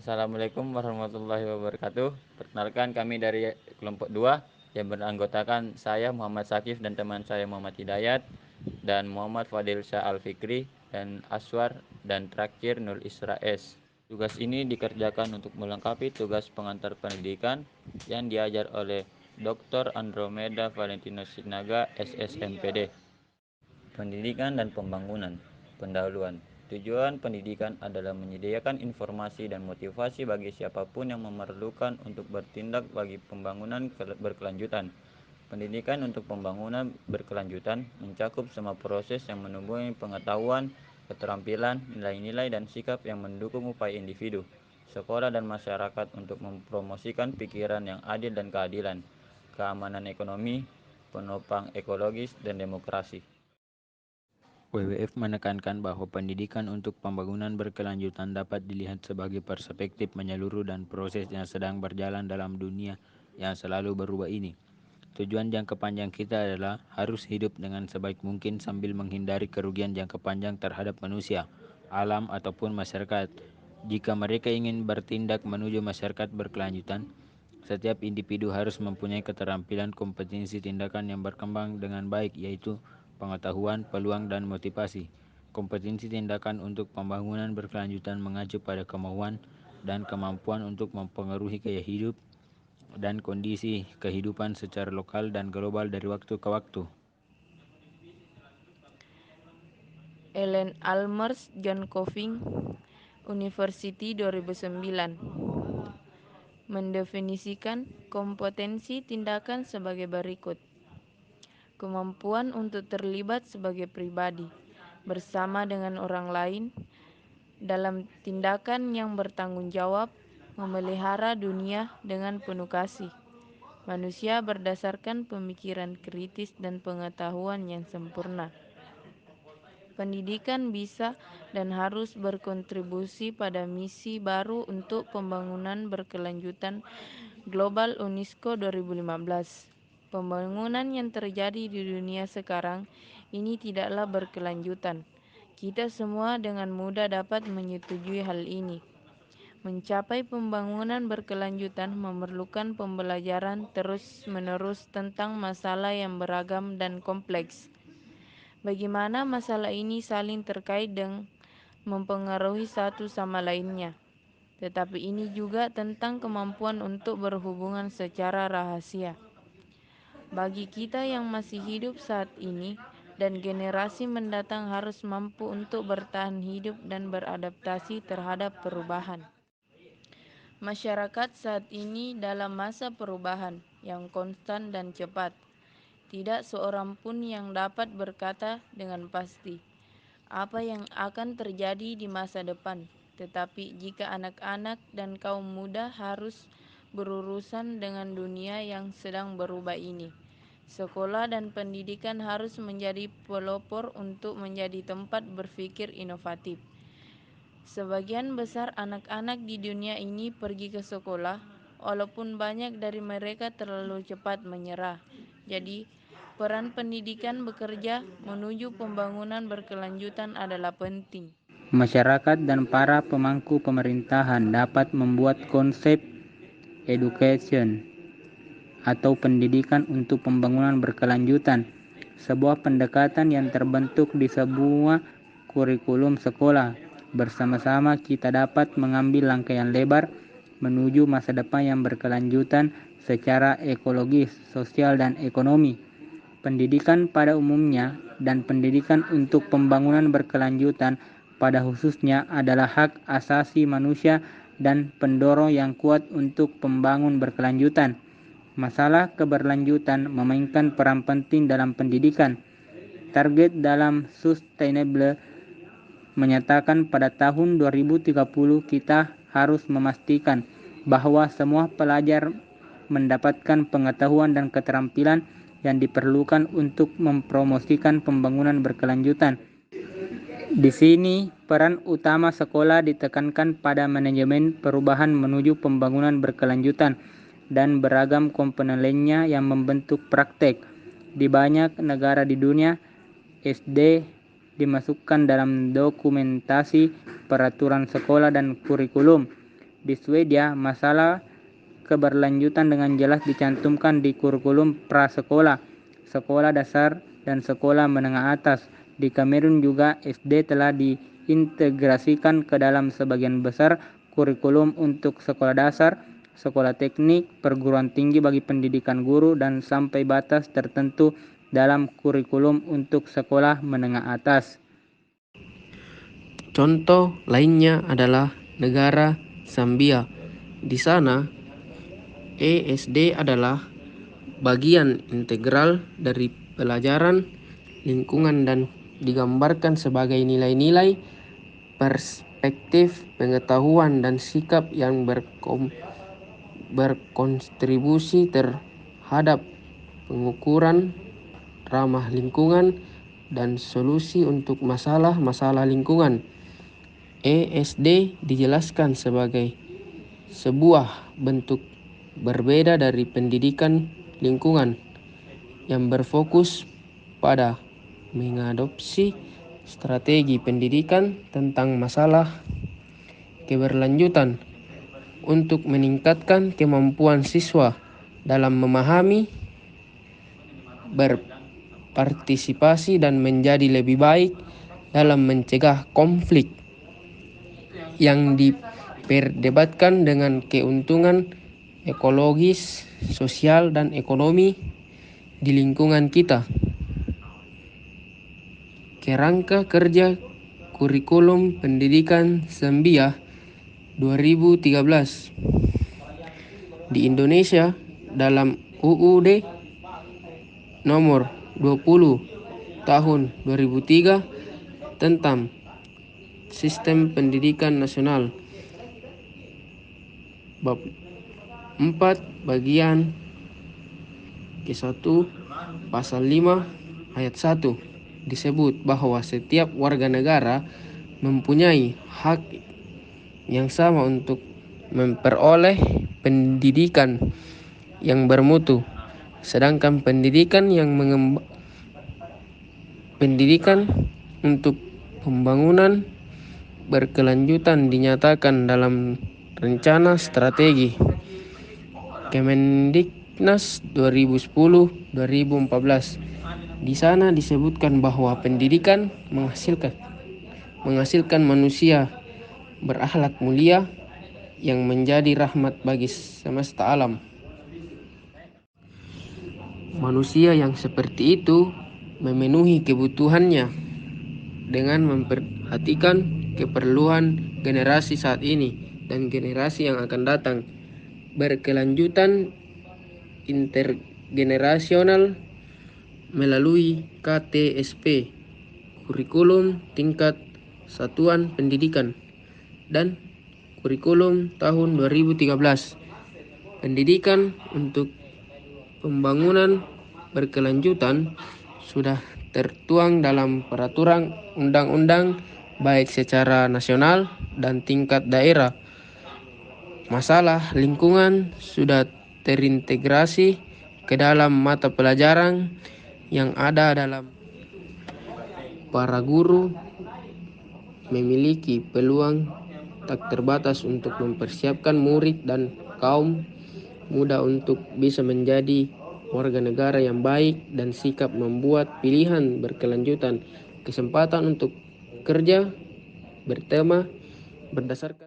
Assalamualaikum warahmatullahi wabarakatuh. Perkenalkan kami dari kelompok 2 yang beranggotakan saya Muhammad Sakif dan teman saya Muhammad Hidayat dan Muhammad Fadil Syah Al-Fikri dan Aswar dan terakhir Nur Isra S. Tugas ini dikerjakan untuk melengkapi tugas pengantar pendidikan yang diajar oleh Dr. Andromeda Valentino Sinaga SSMPD. Pendidikan dan pembangunan. Pendahuluan. Tujuan pendidikan adalah menyediakan informasi dan motivasi bagi siapapun yang memerlukan untuk bertindak bagi pembangunan berkelanjutan. Pendidikan untuk pembangunan berkelanjutan mencakup semua proses yang menumbuhi pengetahuan, keterampilan, nilai-nilai dan sikap yang mendukung upaya individu, sekolah dan masyarakat untuk mempromosikan pikiran yang adil dan keadilan, keamanan ekonomi, penopang ekologis dan demokrasi. WWF menekankan bahwa pendidikan untuk pembangunan berkelanjutan dapat dilihat sebagai perspektif menyeluruh dan proses yang sedang berjalan dalam dunia yang selalu berubah ini. Tujuan jangka panjang kita adalah harus hidup dengan sebaik mungkin sambil menghindari kerugian jangka panjang terhadap manusia, alam ataupun masyarakat. Jika mereka ingin bertindak menuju masyarakat berkelanjutan, setiap individu harus mempunyai keterampilan kompetensi tindakan yang berkembang dengan baik, yaitu pengetahuan, peluang, dan motivasi. Kompetensi tindakan untuk pembangunan berkelanjutan mengacu pada kemauan dan kemampuan untuk mempengaruhi gaya hidup dan kondisi kehidupan secara lokal dan global dari waktu ke waktu. Ellen Almers, John Coffin, University 2009, mendefinisikan kompetensi tindakan sebagai berikut. Kemampuan untuk terlibat sebagai pribadi bersama dengan orang lain dalam tindakan yang bertanggung jawab, memelihara dunia dengan penuh kasih. Manusia berdasarkan pemikiran kritis dan pengetahuan yang sempurna. Pendidikan bisa dan harus berkontribusi pada misi baru untuk pembangunan berkelanjutan global UNESCO 2015. Pembangunan yang terjadi di dunia sekarang ini tidaklah berkelanjutan. Kita semua dengan mudah dapat menyetujui hal ini. Mencapai pembangunan berkelanjutan memerlukan pembelajaran terus-menerus tentang masalah yang beragam dan kompleks. Bagaimana masalah ini saling terkait dan mempengaruhi satu sama lainnya. Tetapi ini juga tentang kemampuan untuk berhubungan secara rahasia. Bagi kita yang masih hidup saat ini dan generasi mendatang harus mampu untuk bertahan hidup dan beradaptasi terhadap perubahan. Masyarakat saat ini dalam masa perubahan yang konstan dan cepat. Tidak seorang pun yang dapat berkata dengan pasti apa yang akan terjadi di masa depan. Tetapi jika anak-anak dan kaum muda harus berurusan dengan dunia yang sedang berubah ini, sekolah dan pendidikan harus menjadi pelopor untuk menjadi tempat berpikir inovatif. Sebagian besar anak-anak di dunia ini pergi ke sekolah, walaupun banyak dari mereka terlalu cepat menyerah. Jadi, peran pendidikan bekerja menuju pembangunan berkelanjutan adalah penting. Masyarakat dan para pemangku pemerintahan dapat membuat konsep education atau pendidikan untuk pembangunan berkelanjutan, sebuah pendekatan yang terbentuk di sebuah kurikulum sekolah. Bersama-sama kita dapat mengambil langkah yang lebar menuju masa depan yang berkelanjutan secara ekologis, sosial, dan ekonomi. Pendidikan pada umumnya dan pendidikan untuk pembangunan berkelanjutan pada khususnya adalah hak asasi manusia dan pendorong yang kuat untuk pembangun berkelanjutan. Masalah keberlanjutan memainkan peran penting dalam pendidikan. Target dalam Sustainable menyatakan pada tahun 2030 kita harus memastikan bahwa semua pelajar mendapatkan pengetahuan dan keterampilan yang diperlukan untuk mempromosikan pembangunan berkelanjutan. Di sini, peran utama sekolah ditekankan pada manajemen perubahan menuju pembangunan berkelanjutan dan beragam komponen lainnya yang membentuk praktek. Di banyak negara di dunia, SD dimasukkan dalam dokumentasi peraturan sekolah dan kurikulum. Di Swedia, masalah keberlanjutan dengan jelas dicantumkan di kurikulum prasekolah, sekolah dasar, dan sekolah menengah atas. Di Kamerun juga SD telah diintegrasikan ke dalam sebagian besar kurikulum untuk sekolah dasar, sekolah teknik, perguruan tinggi bagi pendidikan guru, dan sampai batas tertentu dalam kurikulum untuk sekolah menengah atas. Contoh lainnya adalah negara Zambia. Di sana, ESD adalah bagian integral dari pelajaran lingkungan dan digambarkan sebagai nilai-nilai, perspektif, pengetahuan, dan sikap yang berkontribusi terhadap pengukuran ramah lingkungan dan solusi untuk masalah-masalah lingkungan. ESD dijelaskan sebagai sebuah bentuk berbeda dari pendidikan lingkungan yang berfokus pada mengadopsi strategi pendidikan tentang masalah keberlanjutan untuk meningkatkan kemampuan siswa dalam memahami, berpartisipasi, dan menjadi lebih baik dalam mencegah konflik yang diperdebatkan dengan keuntungan ekologis, sosial, dan ekonomi di lingkungan kita. Kerangka kerja kurikulum pendidikan Zambia 2013. Di Indonesia, dalam UUD nomor 20 tahun 2003 tentang Sistem Pendidikan Nasional, bab 4 bagian ke-1 pasal 5 ayat 1 disebut bahwa setiap warga negara mempunyai hak yang sama untuk memperoleh pendidikan yang bermutu, sedangkan pendidikan untuk pembangunan berkelanjutan dinyatakan dalam rencana strategi Kemendiknas 2010-2014. Di sana disebutkan bahwa pendidikan menghasilkan manusia berakhlak mulia yang menjadi rahmat bagi semesta alam. Manusia yang seperti itu memenuhi kebutuhannya dengan memperhatikan keperluan generasi saat ini dan generasi yang akan datang. Berkelanjutan intergenerasional melalui KTSP, kurikulum tingkat satuan pendidikan, dan kurikulum tahun 2013. Pendidikan untuk pembangunan berkelanjutan sudah tertuang dalam peraturan undang-undang baik secara nasional dan tingkat daerah. Masalah lingkungan sudah terintegrasi ke dalam mata pelajaran yang ada dalam. Para guru memiliki peluang tak terbatas untuk mempersiapkan murid dan kaum muda untuk bisa menjadi warga negara yang baik dan sikap membuat pilihan berkelanjutan. Kesempatan untuk kerja bertema berdasarkan